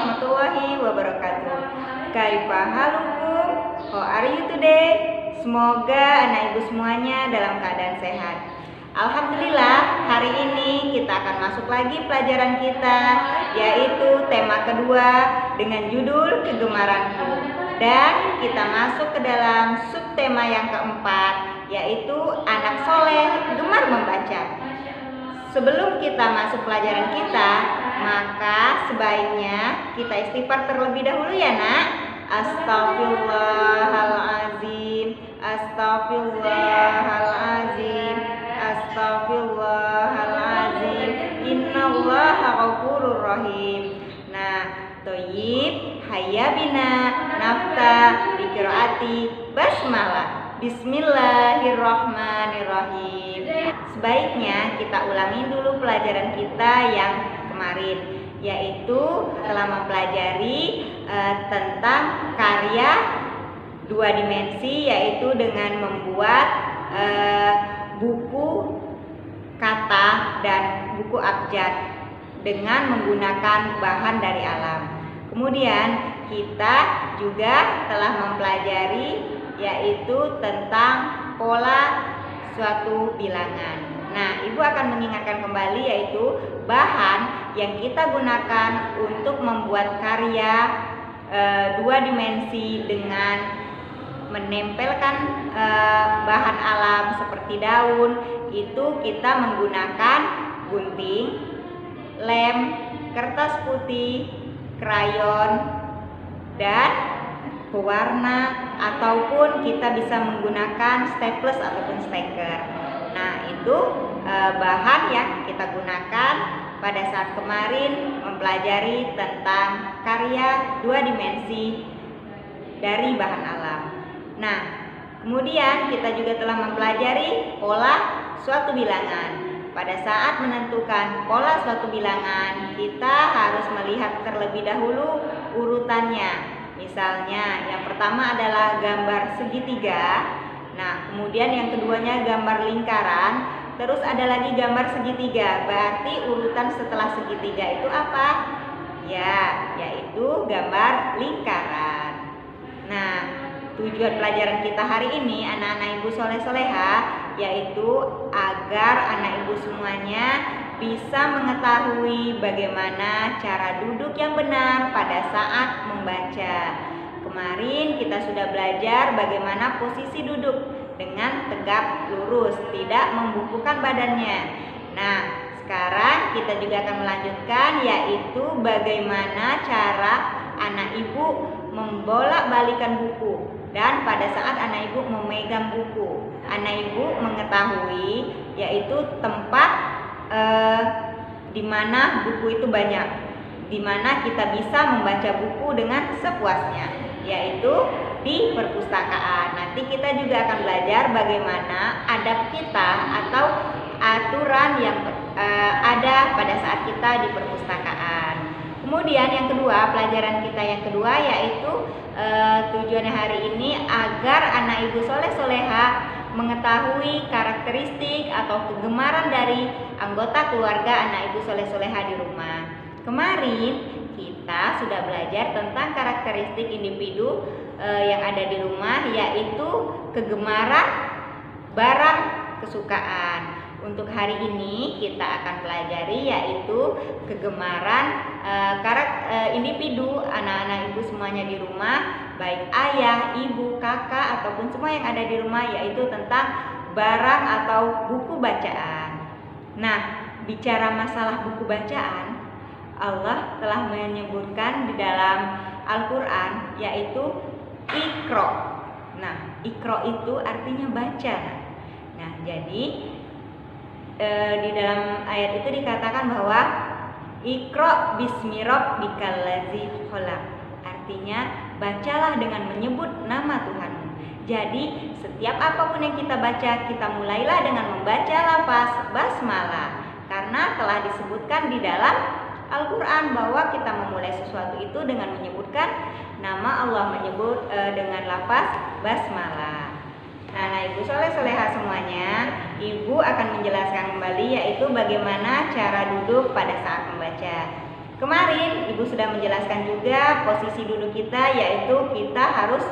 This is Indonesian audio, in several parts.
warahmatullahi wabarakatuh. Kaifa halukum? How are you today? Semoga anak ibu semuanya dalam keadaan sehat. Alhamdulillah, hari ini kita akan masuk lagi pelajaran kita, yaitu tema kedua dengan judul Kegemaranku. Dan kita masuk ke dalam subtema yang keempat, yaitu anak soleh gemar membaca. Sebelum kita masuk pelajaran kita, maka sebaiknya kita istighfar terlebih dahulu ya nak. Astaghfirullahaladzim, astaghfirullahaladzim, astaghfirullahaladzim, innallaha ghafurur rahim. Nah, toyib, hayya bina nafta biqiraati basmalah. Bismillahirrahmanirrahim. Sebaiknya kita ulangi dulu pelajaran kita yang kemarin, yaitu telah mempelajari tentang karya dua dimensi, yaitu dengan membuat buku kata dan buku abjad dengan menggunakan bahan dari alam. Kemudian kita juga telah mempelajari yaitu tentang pola suatu bilangan. Nah, ibu akan mengingatkan kembali yaitu bahan yang kita gunakan untuk membuat karya dua dimensi dengan menempelkan bahan alam seperti daun. Itu kita menggunakan gunting, lem, kertas putih, krayon, dan pewarna, ataupun kita bisa menggunakan staples ataupun steker. Nah, itu bahan yang kita gunakan pada saat kemarin mempelajari tentang karya dua dimensi dari bahan alam. Nah, kemudian kita juga telah mempelajari pola suatu bilangan. Pada saat menentukan pola suatu bilangan, kita harus melihat terlebih dahulu urutannya. Misalnya, yang pertama adalah gambar segitiga. Nah, kemudian yang keduanya gambar lingkaran. Terus ada lagi gambar segitiga. Berarti urutan setelah segitiga itu apa? Ya, yaitu gambar lingkaran. Nah, tujuan pelajaran kita hari ini anak-anak ibu soleh-soleha, yaitu agar anak ibu semuanya bisa mengetahui bagaimana cara duduk yang benar pada saat membaca. Kemarin kita sudah belajar bagaimana posisi duduk dengan tegap lurus, tidak membukukan badannya. Nah, sekarang kita juga akan melanjutkan, yaitu bagaimana cara anak ibu membolak-balikan buku. Dan pada saat anak ibu memegang buku, anak ibu mengetahui yaitu tempat di mana buku itu banyak, di mana kita bisa membaca buku dengan sepuasnya, yaitu di perpustakaan. Nanti kita juga akan belajar bagaimana adab kita atau aturan yang ada pada saat kita di perpustakaan. Kemudian yang kedua, pelajaran kita yang kedua yaitu tujuannya hari ini agar anak ibu soleh-soleha mengetahui karakteristik atau kegemaran dari anggota keluarga anak ibu soleh-soleha di rumah. Kemarin kita sudah belajar tentang karakteristik individu yang ada di rumah, yaitu kegemaran barang kesukaan. Untuk hari ini kita akan pelajari yaitu kegemaran individu anak-anak ibu semuanya di rumah, baik ayah, ibu, kakak, ataupun semua yang ada di rumah, yaitu tentang barang atau buku bacaan. Nah, bicara masalah buku bacaan, Allah telah menyebutkan di dalam Al-Quran yaitu Iqra. Nah, Iqra itu artinya baca. Nah, jadi di dalam ayat itu dikatakan bahwa Iqra bismi rabbikal ladzi khalaq. Artinya bacalah dengan menyebut nama Tuhanmu. Jadi setiap apapun yang kita baca, kita mulailah dengan membaca lafaz basmalah, karena telah disebutkan di dalam Al-Quran bahwa kita memulai sesuatu itu dengan menyebutkan nama Allah, menyebut dengan lafaz basmalah. Nah, ibu soleh-soleha semuanya, ibu akan menjelaskan kembali yaitu bagaimana cara duduk pada saat membaca. Kemarin Ibu sudah menjelaskan juga posisi duduk kita, yaitu kita harus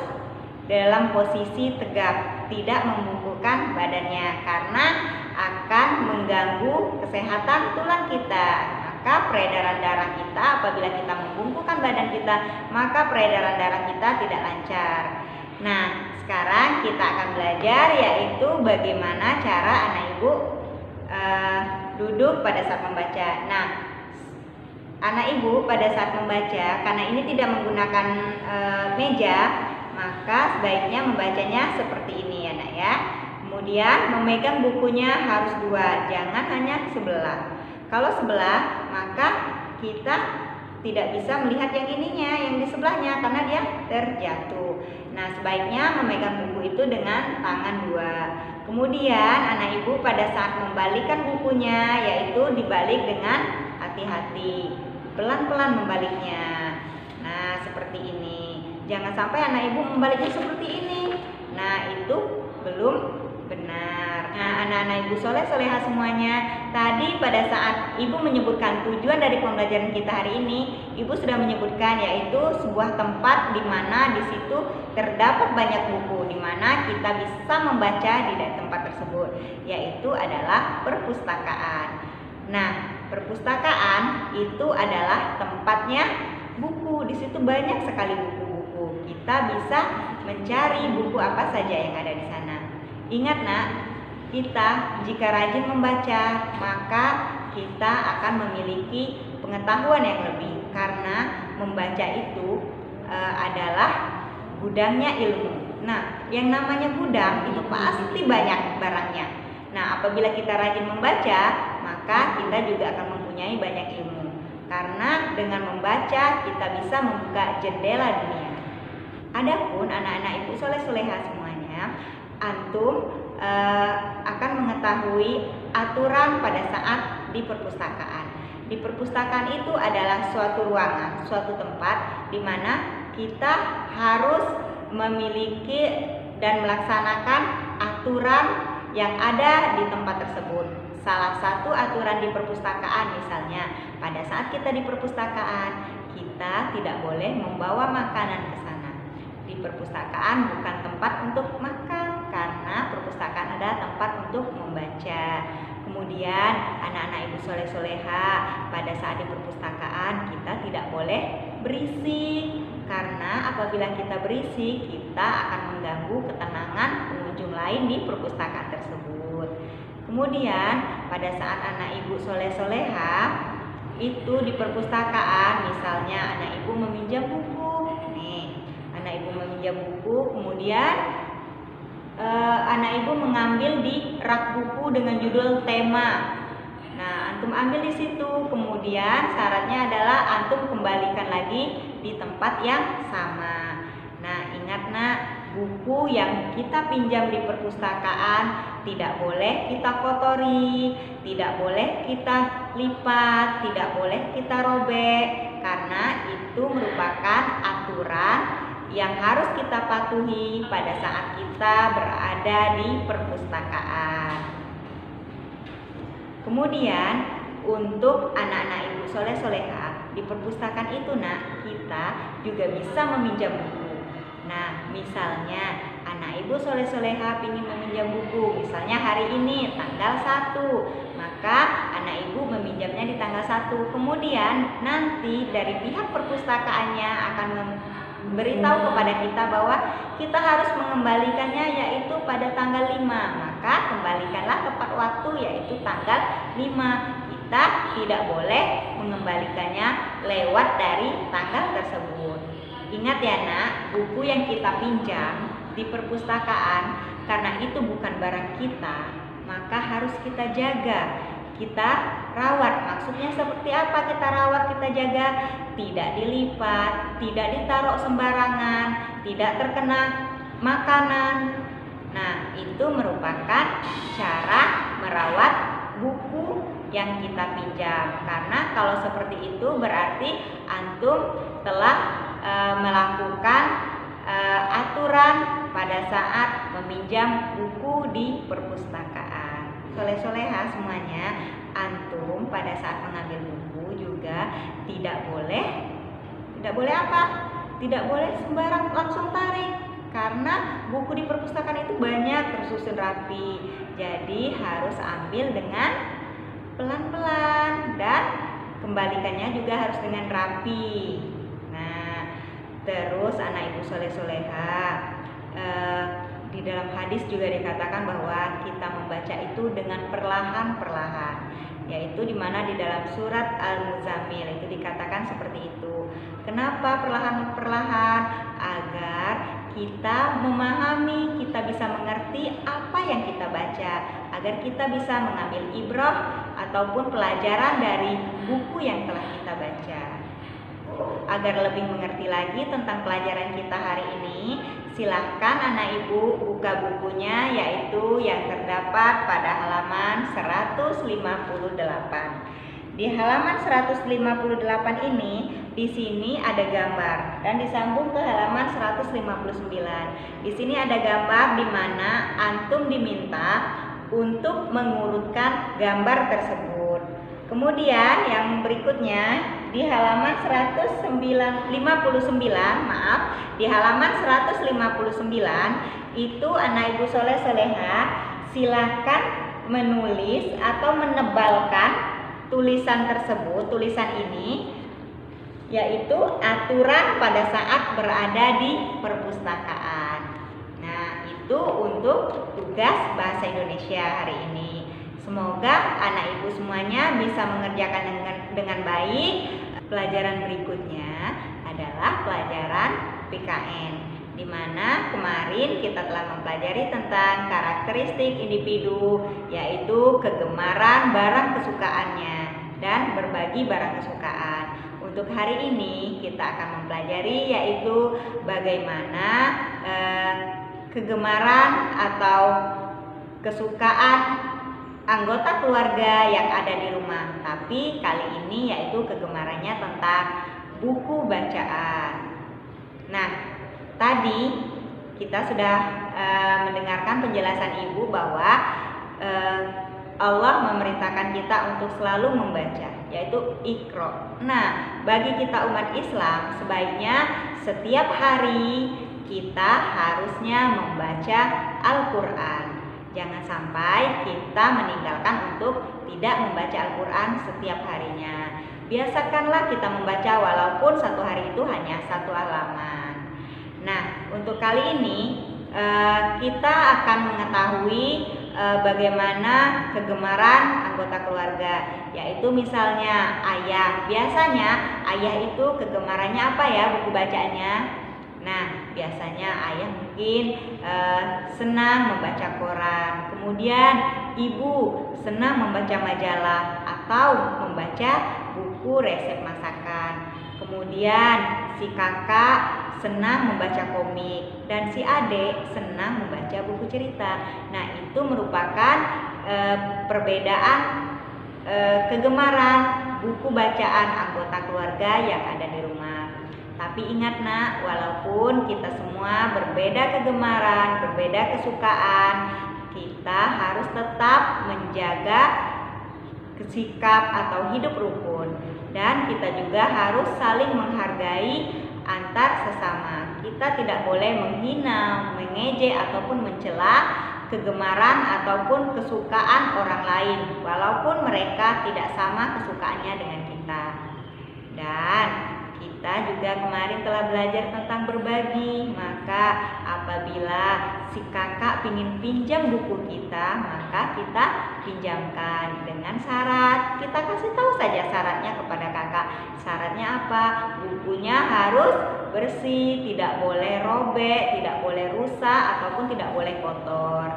dalam posisi tegap, tidak membungkukkan badannya karena akan mengganggu kesehatan tulang kita. Maka peredaran darah kita, apabila kita membungkukkan badan kita, maka peredaran darah kita tidak lancar. Nah, sekarang kita akan belajar yaitu bagaimana cara anak ibu duduk pada saat membaca. Nah, anak ibu pada saat membaca, karena ini tidak menggunakan meja, maka sebaiknya membacanya seperti ini ya nak ya. Kemudian memegang bukunya harus dua, jangan hanya sebelah. Kalau sebelah, maka kita tidak bisa melihat yang ininya, yang di sebelahnya, karena dia terjatuh. Nah, sebaiknya memegang buku itu dengan tangan dua. Kemudian anak ibu pada saat membalikkan bukunya, yaitu dibalik dengan hati-hati, pelan-pelan membaliknya. Nah, seperti ini. Jangan sampai anak ibu membaliknya seperti ini. Nah, itu belum benar. Nah, anak-anak ibu soleh-soleha semuanya, tadi pada saat ibu menyebutkan tujuan dari pembelajaran kita hari ini, ibu sudah menyebutkan yaitu sebuah tempat di mana di situ terdapat banyak buku, di mana kita bisa membaca di tempat tersebut, yaitu adalah perpustakaan. Nah, perpustakaan itu adalah tempatnya buku. Di situ banyak sekali buku-buku. Kita bisa mencari buku apa saja yang ada di sana. Ingat nak, kita jika rajin membaca, maka kita akan memiliki pengetahuan yang lebih, karena membaca itu adalah gudangnya ilmu. Nah, yang namanya gudang itu pasti banyak barangnya. Nah, apabila kita rajin membaca, maka kita juga akan mempunyai banyak ilmu. Karena dengan membaca kita bisa membuka jendela dunia. Adapun anak-anak ibu soleh-soleha semuanya, antum akan mengetahui aturan pada saat di perpustakaan. Di perpustakaan itu adalah suatu ruangan, suatu tempat di mana kita harus memiliki dan melaksanakan aturan yang ada di tempat tersebut. Salah satu aturan di perpustakaan misalnya, pada saat kita di perpustakaan, kita tidak boleh membawa makanan ke sana. Di perpustakaan bukan tempat untuk makan, karena perpustakaan adalah tempat untuk membaca. Kemudian anak-anak ibu soleh-soleha, pada saat di perpustakaan kita tidak boleh berisik, karena apabila kita berisik, kita akan mengganggu ketenangan pengunjung lain di perpustakaan tersebut. Kemudian pada saat anak ibu soleh-soleha itu di perpustakaan, misalnya anak ibu meminjam buku, nih anak ibu meminjam buku, kemudian anak ibu mengambil di rak buku dengan judul tema. Nah, antum ambil di situ, kemudian syaratnya adalah antum kembalikan lagi di tempat yang sama. Nah, ingat nak, buku yang kita pinjam di perpustakaan tidak boleh kita kotori, tidak boleh kita lipat, tidak boleh kita robek, karena itu merupakan aturan yang harus kita patuhi pada saat kita berada di perpustakaan. Kemudian untuk anak-anak ibu soleh-soleha, di perpustakaan itu nak, kita juga bisa meminjam buku. Nah, misalnya anak ibu soleh-soleha ingin meminjam buku, misalnya hari ini tanggal 1, maka anak ibu meminjamnya di tanggal 1. Kemudian nanti dari pihak perpustakaannya akan beritahu kepada kita bahwa kita harus mengembalikannya yaitu pada tanggal 5. Maka kembalikanlah tepat waktu yaitu tanggal 5. Kita tidak boleh mengembalikannya lewat dari tanggal tersebut. Ingat ya nak, buku yang kita pinjam di perpustakaan, karena itu bukan barang kita, maka harus kita jaga, kita rawat. Maksudnya seperti apa kita rawat, kita jaga? Tidak dilipat, tidak ditaruh sembarangan, tidak terkena makanan. Nah, itu merupakan cara merawat buku yang kita pinjam. Karena kalau seperti itu berarti antum telah melakukan aturan pada saat meminjam buku di perpustakaan. Soleh-soleha semuanya, antum pada saat mengambil buku Ibu juga tidak boleh apa? Tidak boleh sembarang langsung tarik, karena buku di perpustakaan itu banyak tersusun rapi. Jadi harus ambil dengan pelan-pelan dan kembalikannya juga harus dengan rapi. Nah, terus anak ibu soleh-soleha, di dalam hadis juga dikatakan bahwa kita membaca itu dengan perlahan-perlahan, yaitu dimana di dalam surat Al-Muzammil itu dikatakan seperti itu. Kenapa perlahan-perlahan? Agar kita memahami, kita bisa mengerti apa yang kita baca, agar kita bisa mengambil ibrah ataupun pelajaran dari buku yang telah kita baca. Agar lebih mengerti lagi tentang pelajaran kita hari ini, silahkan anak ibu buka bukunya, yaitu yang terdapat pada halaman 158. Di halaman 158 ini, di sini ada gambar dan disambung ke halaman 159. Di sini ada gambar di mana antum diminta untuk mengurutkan gambar tersebut. Kemudian yang berikutnya di halaman 159, di halaman 159 itu anak ibu soleh-soleha silahkan menulis atau menebalkan tulisan tersebut, tulisan ini, yaitu aturan pada saat berada di perpustakaan. Nah, itu untuk tugas bahasa Indonesia hari ini. Semoga anak ibu semuanya bisa mengerjakan dengan baik. Pelajaran berikutnya adalah pelajaran PKN, di mana kemarin kita telah mempelajari tentang karakteristik individu, yaitu kegemaran barang kesukaannya dan berbagi barang kesukaan. Untuk hari ini kita akan mempelajari yaitu bagaimana kegemaran atau kesukaan anggota keluarga yang ada di rumah. Tapi kali ini yaitu kegemarannya tentang buku bacaan. Nah, tadi kita sudah mendengarkan penjelasan ibu bahwa Allah memerintahkan kita untuk selalu membaca, yaitu Iqra. Nah, bagi kita umat Islam sebaiknya setiap hari kita harusnya membaca Al-Quran. Jangan sampai kita meninggalkan untuk tidak membaca Al-Quran setiap harinya. Biasakanlah kita membaca walaupun satu hari itu hanya satu halaman. Nah, untuk kali ini kita akan mengetahui bagaimana kegemaran anggota keluarga, yaitu misalnya ayah. Biasanya ayah itu kegemarannya apa ya buku bacaannya? Nah, biasanya ayah mungkin senang membaca koran. Kemudian ibu senang membaca majalah atau membaca buku resep masakan. Kemudian si kakak senang membaca komik dan si adik senang membaca buku cerita. Nah, itu merupakan perbedaan kegemaran buku bacaan anggota keluarga yang ada di rumah. Tapi ingat nak, walaupun kita semua berbeda kegemaran, berbeda kesukaan, kita harus tetap menjaga sikap atau hidup rukun. Dan kita juga harus saling menghargai antar sesama. Kita tidak boleh menghina, mengejek ataupun mencela kegemaran ataupun kesukaan orang lain, walaupun mereka tidak sama kesukaannya dengan kita. Dan kita juga kemarin telah belajar tentang berbagi. Maka apabila si kakak ingin pinjam buku kita, maka kita pinjamkan dengan syarat. Kita kasih tahu saja syaratnya kepada kakak. Syaratnya apa? Bukunya harus bersih, tidak boleh robek, tidak boleh rusak, ataupun tidak boleh kotor.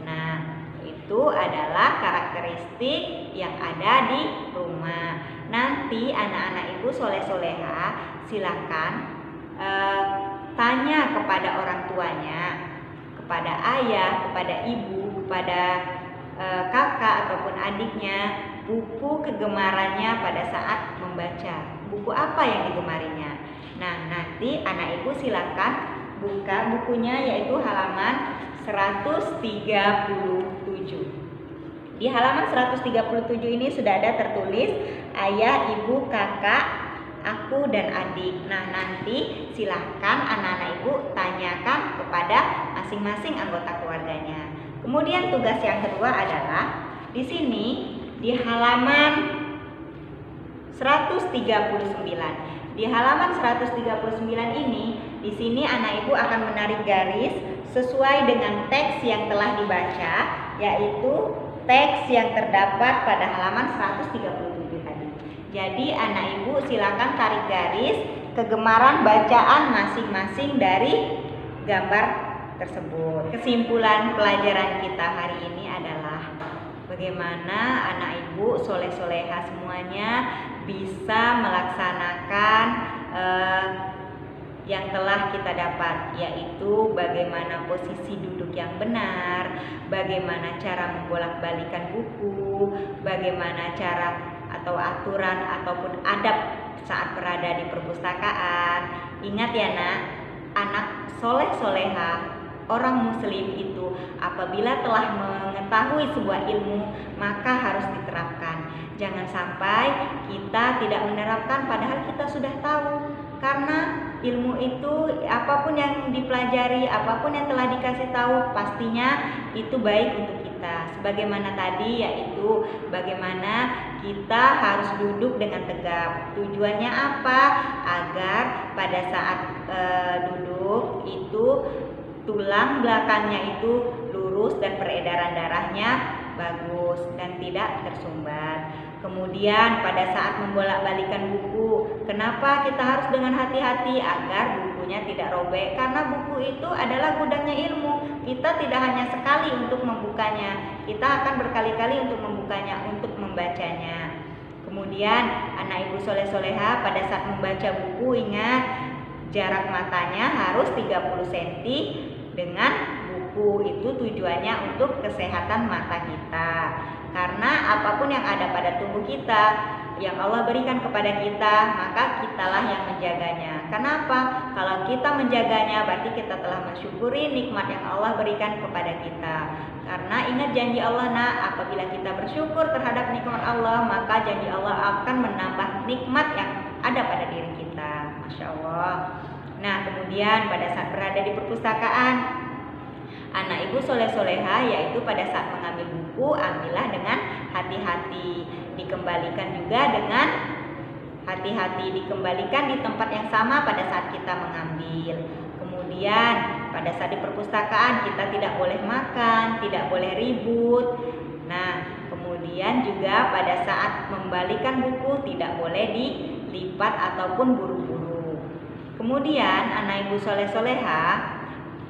Nah, itu adalah karakteristik yang ada di rumah. Nanti anak-anak ibu soleh-soleha silakan tanya kepada orang tuanya, kepada ayah, kepada ibu, kepada kakak ataupun adiknya, buku kegemarannya pada saat membaca. Buku apa yang digemarinya? Nah, nanti anak ibu silakan buka bukunya, yaitu halaman 137. Di Di halaman 137 ini sudah ada tertulis ayah, ibu, kakak, aku, dan adik. Nah, nanti silahkan anak-anak ibu tanyakan kepada masing-masing anggota keluarganya. Kemudian tugas yang kedua adalah di sini di halaman 139. Di halaman 139 ini, di sini anak ibu akan menarik garis sesuai dengan teks yang telah dibaca, yaitu teks yang terdapat pada halaman 137 tadi. Jadi anak ibu silakan tarik garis kegemaran bacaan masing-masing dari gambar tersebut. Kesimpulan pelajaran kita hari ini adalah bagaimana anak ibu soleh-soleha semuanya bisa melaksanakan yang telah kita dapat, yaitu bagaimana posisi duduk yang benar, bagaimana cara membolak-balikan buku, bagaimana cara atau aturan ataupun adab saat berada di perpustakaan. Ingat ya nak, anak soleh-soleha orang muslim itu apabila telah mengetahui sebuah ilmu maka harus diterapkan. Jangan sampai kita tidak menerapkan padahal kita sudah tahu, karena ilmu itu apapun yang dipelajari, apapun yang telah dikasih tahu pastinya itu baik untuk kita. Sebagaimana tadi, yaitu bagaimana kita harus duduk dengan tegap. Tujuannya apa? Agar pada saat duduk itu tulang belakangnya itu lurus dan peredaran darahnya bagus dan tidak tersumbat. Kemudian pada saat membolak-balikan buku, kenapa kita harus dengan hati-hati agar bukunya tidak robek? Karena buku itu adalah gudangnya ilmu. Kita tidak hanya sekali untuk membukanya, kita akan berkali-kali untuk membukanya, untuk membacanya. Kemudian anak ibu soleh-soleha pada saat membaca buku ingat jarak matanya harus 30 cm dengan buku. Itu tujuannya untuk kesehatan mata kita. Karena apapun yang ada pada tubuh kita yang Allah berikan kepada kita, maka kitalah yang menjaganya. Kenapa? Kalau kita menjaganya berarti kita telah mensyukuri nikmat yang Allah berikan kepada kita. Karena ingat janji Allah nak, apabila kita bersyukur terhadap nikmat Allah, maka janji Allah akan menambah nikmat yang ada pada diri kita. Masya Allah. Nah, kemudian pada saat berada di perpustakaan, anak ibu soleh-soleha yaitu pada saat mengambil buku, ambillah dengan hati-hati. Dikembalikan juga dengan hati-hati, dikembalikan di tempat yang sama pada saat kita mengambil. Kemudian pada saat di perpustakaan kita tidak boleh makan, tidak boleh ribut. Nah, kemudian juga pada saat membalikan buku tidak boleh dilipat ataupun buru-buru. Kemudian anak ibu soleh-soleha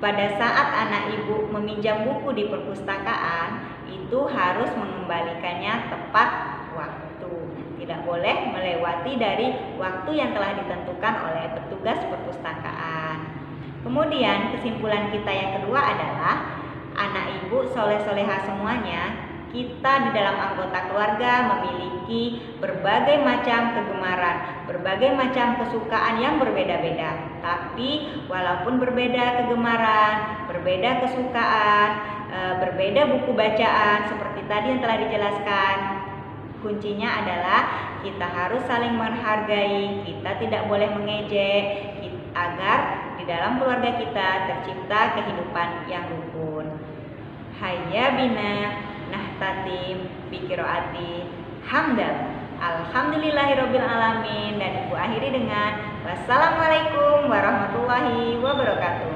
pada saat anak ibu meminjam buku di perpustakaan itu harus mengembalikannya tepat waktu. Tidak boleh melewati dari waktu yang telah ditentukan oleh petugas perpustakaan. Kemudian kesimpulan kita yang kedua adalah anak ibu soleh-soleha semuanya, kita di dalam anggota keluarga memiliki berbagai macam kegemaran, berbagai macam kesukaan yang berbeda-beda. Tapi walaupun berbeda kegemaran, berbeda kesukaan, berbeda buku bacaan seperti tadi yang telah dijelaskan, kuncinya adalah kita harus saling menghargai, kita tidak boleh mengejek, agar di dalam keluarga kita tercipta kehidupan yang rukun. Hayya bina nahtatim biqiraati hamdan alhamdulillahirabbil alamin, dan ibu akhiri dengan wassalamualaikum warahmatullahi wabarakatuh.